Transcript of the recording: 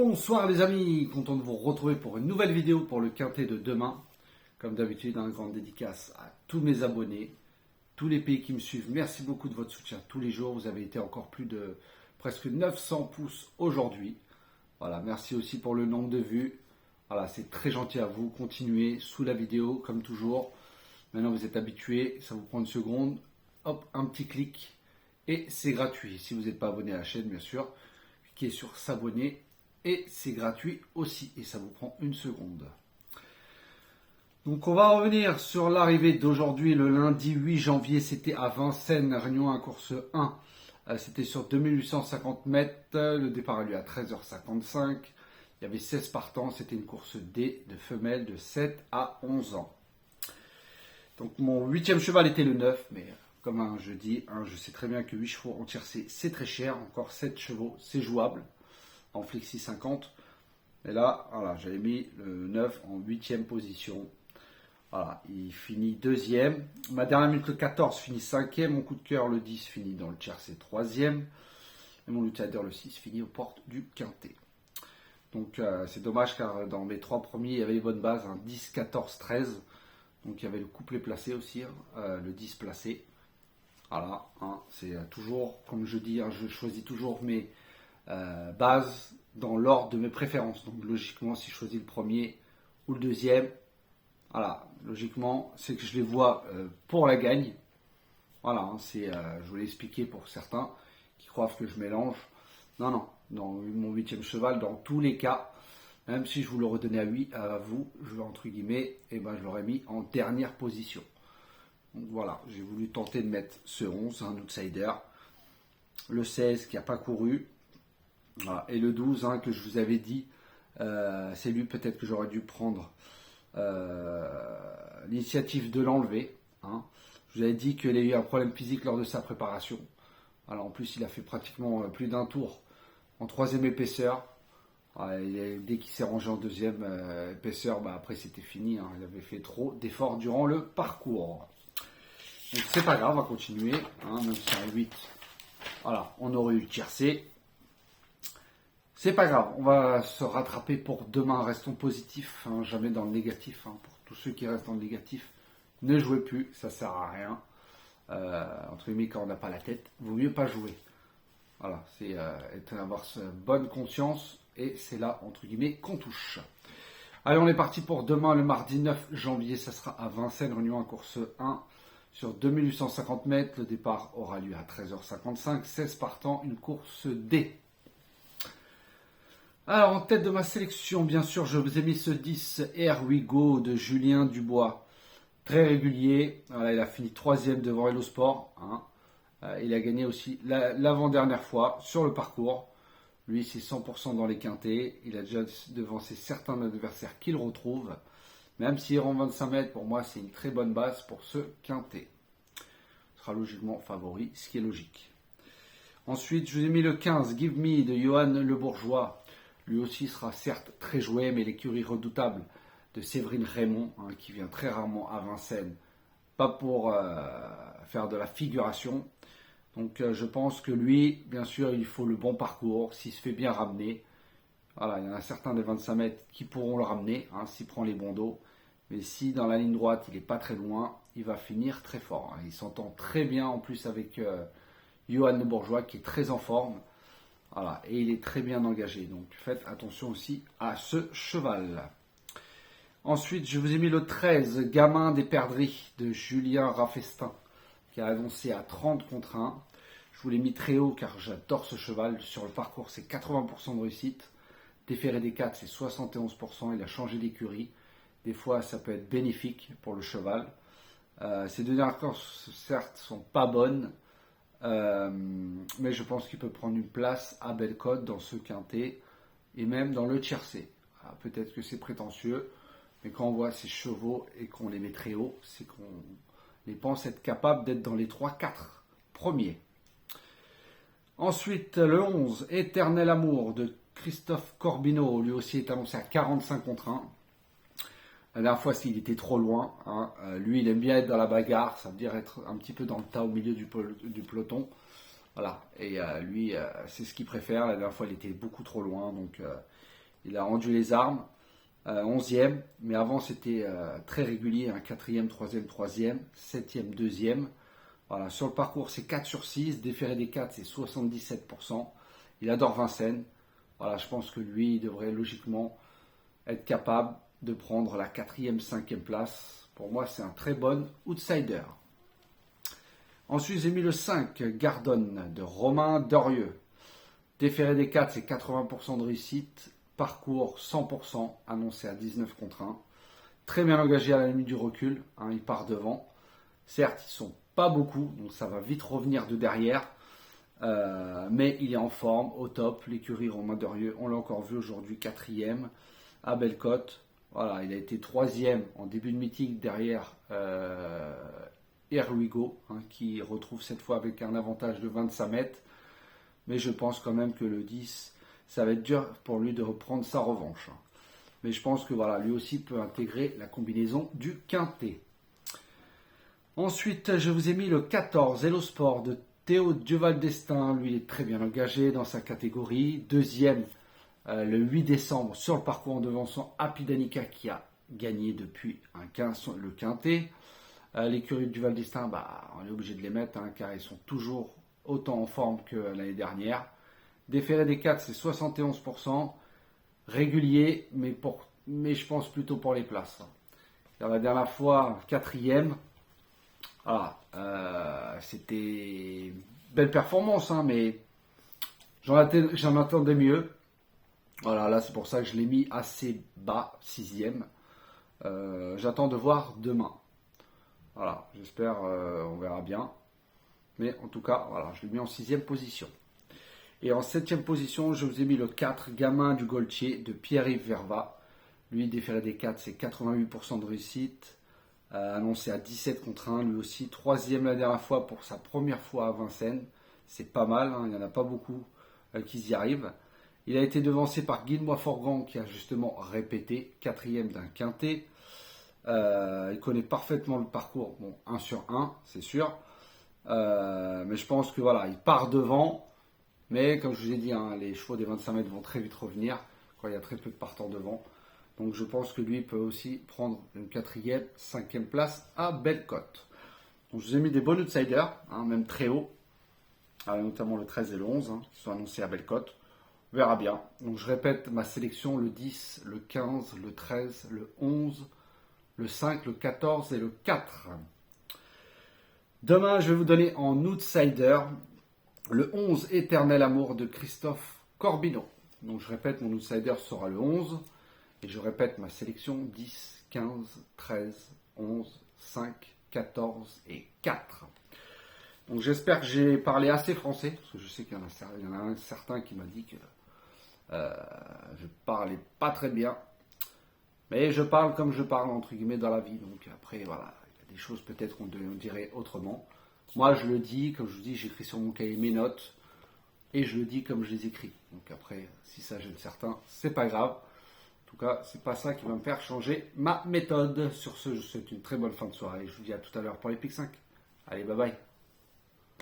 Bonsoir les amis, content de vous retrouver pour une nouvelle vidéo pour le quintet de demain. Comme d'habitude, une grande dédicace à tous mes abonnés, tous les pays qui me suivent. Merci beaucoup de votre soutien tous les jours. Vous avez été encore plus de presque 900 pouces aujourd'hui. Voilà, merci aussi pour le nombre de vues. Voilà, c'est très gentil à vous. Continuez sous la vidéo comme toujours. Maintenant vous êtes habitués, ça vous prend une seconde. Hop, un petit clic et c'est gratuit. Si vous n'êtes pas abonné à la chaîne, bien sûr, cliquez sur s'abonner. Et c'est gratuit aussi, et ça vous prend une seconde. Donc on va revenir sur l'arrivée d'aujourd'hui, le lundi 8 janvier, c'était à Vincennes, Réunion 1, course 1. C'était sur 2850 mètres, le départ a lieu à 13h55. Il y avait 16 partants, c'était une course D de femelles de 7 à 11 ans. Donc mon 8e cheval était le 9, mais comme je dis, je sais très bien que 8 chevaux en tiercé, c'est très cher. Encore 7 chevaux, c'est jouable. En flexi 50. Et là, voilà, j'avais mis le 9 en 8e position. Voilà, il finit 2e. Ma dernière minute, le 14, finit 5e. Mon coup de cœur, le 10, finit dans le tiercé 3e. Et mon Lutadeur, le 6, finit aux portes du quintet. Donc, c'est dommage car dans mes 3 premiers, il y avait les bonnes bases, 10, 14, 13. Donc, il y avait le couplet placé aussi, le 10 placé. Voilà, c'est toujours, comme je dis, je choisis toujours mes base dans l'ordre de mes préférences. Donc logiquement, si je choisis le premier ou le deuxième, voilà, logiquement, c'est que je les vois pour la gagne. Voilà, je vous l'ai expliqué pour certains qui croient que je mélange. Non, non, dans mon 8e cheval, dans tous les cas, même si je vous le redonnais à vous, je vais entre guillemets, et je l'aurais mis en dernière position. Donc voilà, j'ai voulu tenter de mettre ce 11, un outsider, le 16 qui n'a pas couru. Voilà. Et le 12 que je vous avais dit, c'est lui peut-être que j'aurais dû prendre l'initiative de l'enlever. Je vous avais dit qu'il a eu un problème physique lors de sa préparation. Alors en plus il a fait pratiquement plus d'un tour en 3e épaisseur. Dès qu'il s'est rangé en 2e épaisseur, après c'était fini. Il avait fait trop d'efforts durant le parcours. Donc c'est pas grave, on va continuer. Même si c'est un 8, voilà, on aurait eu le tiercé. C'est pas grave, on va se rattraper pour demain. Restons positifs, jamais dans le négatif. Pour tous ceux qui restent dans le négatif, ne jouez plus, ça sert à rien. Entre guillemets, quand on n'a pas la tête, il vaut mieux pas jouer. Voilà, c'est avoir bonne conscience et c'est là, entre guillemets, qu'on touche. Allez, on est parti pour demain, le mardi 9 janvier, ça sera à Vincennes, Réunion 1, course 1. Sur 2850 mètres, le départ aura lieu à 13h55, 16 partants, une course D. Alors, en tête de ma sélection, bien sûr, je vous ai mis ce 10 Here We Go de Julien Dubois. Très régulier. Voilà, il a fini 3e devant Hello Sport. Il a gagné aussi l'avant-dernière fois sur le parcours. Lui, c'est 100% dans les quintets. Il a déjà devancé certains adversaires qu'il retrouve. Même s'il rend 25 mètres, pour moi, c'est une très bonne base pour ce quintet. Il sera logiquement favori, ce qui est logique. Ensuite, je vous ai mis le 15 Give Me de Johan Le Bourgeois. Lui aussi sera certes très joué, mais l'écurie redoutable de Séverine Raymond, qui vient très rarement à Vincennes, pas pour faire de la figuration. Donc je pense que lui, bien sûr, il faut le bon parcours, s'il se fait bien ramener. Voilà, il y en a certains des 25 mètres qui pourront le ramener, s'il prend les bons dos. Mais si dans la ligne droite, il n'est pas très loin, il va finir très fort. Il s'entend très bien en plus avec Johan Le Bourgeois, qui est très en forme. Voilà, et il est très bien engagé, donc faites attention aussi à ce cheval. Ensuite, je vous ai mis le 13, Gamin des Perdrix de Julien Raffestin, qui a annoncé à 30 contre 1. Je vous l'ai mis très haut car j'adore ce cheval. Sur le parcours, c'est 80% de réussite. Déféré des 4, c'est 71%. Il a changé d'écurie. Des fois, ça peut être bénéfique pour le cheval. Ces deux dernières courses, certes, sont pas bonnes. Mais je pense qu'il peut prendre une place à Bellecote dans ce quintet et même dans le tiercé. Peut-être que c'est prétentieux, mais quand on voit ces chevaux et qu'on les met très haut, c'est qu'on les pense être capables d'être dans les 3-4 premiers. Ensuite, le 11, Éternel Amour de Christophe Corbineau, lui aussi est annoncé à 45 contre 1. La dernière fois, il était trop loin. Lui, il aime bien être dans la bagarre, ça veut dire être un petit peu dans le tas au milieu du peloton. Voilà, et lui, c'est ce qu'il préfère. La dernière fois, il était beaucoup trop loin, donc il a rendu les armes. 11e, mais avant c'était très régulier, hein, 4e, 3e, 3e, 7e, 2e. Voilà, sur le parcours c'est 4 sur 6, déféré des 4 c'est 77%. Il adore Vincennes. Voilà, je pense que lui il devrait logiquement être capable de prendre la 4e, 5e place. Pour moi c'est un très bon outsider. Ensuite j'ai mis le 5, Gardonne de Romain Dorieux. Déféré des 4 c'est 80% de réussite. Parcours 100%, annoncé à 19 contre 1. Très bien engagé à la limite du recul, hein, il part devant. Certes, ils ne sont pas beaucoup, donc ça va vite revenir de derrière. Mais il est en forme, au top. L'écurie Romain Dorieux, on l'a encore vu aujourd'hui, 4e à Bellecote. Voilà, il a été 3e en début de meeting derrière Erwigo, hein, qui retrouve cette fois avec un avantage de 25 mètres. Mais je pense quand même que le 10... ça va être dur pour lui de reprendre sa revanche. Mais je pense que voilà, lui aussi peut intégrer la combinaison du quintet. Ensuite, je vous ai mis le 14, Hellosport de Théo Duval d'Estaing. Lui, il est très bien engagé dans sa catégorie. Deuxième, le 8 décembre, sur le parcours en devançant Happy Danica qui a gagné depuis le quintet. L'écurie de Duval d'Estaing, on est obligé de les mettre, hein, car ils sont toujours autant en forme que l'année dernière. Déféré des 4, c'est 71%. Régulier, mais je pense plutôt pour les places. La dernière fois, 4e. Voilà, c'était belle performance, hein, mais j'en attendais mieux. Voilà, là c'est pour ça que je l'ai mis assez bas, 6e. J'attends de voir demain. Voilà, j'espère, on verra bien. Mais en tout cas, voilà, je l'ai mis en 6e position. Et en 7e position, je vous ai mis le 4, Gamin du Gaultier de Pierre-Yves Verva. Lui, déféré des 4, c'est 88% de réussite. Annoncé à 17 contre 1. Lui aussi, 3e la dernière fois pour sa première fois à Vincennes. C'est pas mal, hein, il n'y en a pas beaucoup qui y arrivent. Il a été devancé par Guilmois Forgan qui a justement répété, 4e d'un quintet. Il connaît parfaitement le parcours, bon, 1 sur 1, c'est sûr. Mais je pense que voilà, il part devant. Mais comme je vous ai dit, hein, les chevaux des 25 mètres vont très vite revenir quand il y a très peu de partants devant. Donc je pense que lui peut aussi prendre une 4e, 5e place à Bellecote. Donc je vous ai mis des bons outsiders, hein, même très haut, notamment le 13 et le 11, hein, qui sont annoncés à Bellecote. On verra bien. Donc je répète ma sélection, le 10, le 15, le 13, le 11, le 5, le 14 et le 4. Demain, je vais vous donner en outsider le 11, Éternel Amour de Christophe Corbineau. Donc je répète, mon outsider sera le 11. Et je répète ma sélection, 10, 15, 13, 11, 5, 14 et 4. Donc j'espère que j'ai parlé assez français, parce que je sais qu'il y en a un certain qui m'a dit que je parlais pas très bien. Mais je parle comme je parle, entre guillemets, dans la vie. Donc après, voilà, il y a des choses peut-être qu'on dirait autrement. Moi, je le dis, comme je vous dis, j'écris sur mon cahier mes notes, et je le dis comme je les écris. Donc après, si ça gêne certains, c'est pas grave. En tout cas, c'est pas ça qui va me faire changer ma méthode. Sur ce, je vous souhaite une très bonne fin de soirée. Je vous dis à tout à l'heure pour les Pic 5. Allez, bye bye.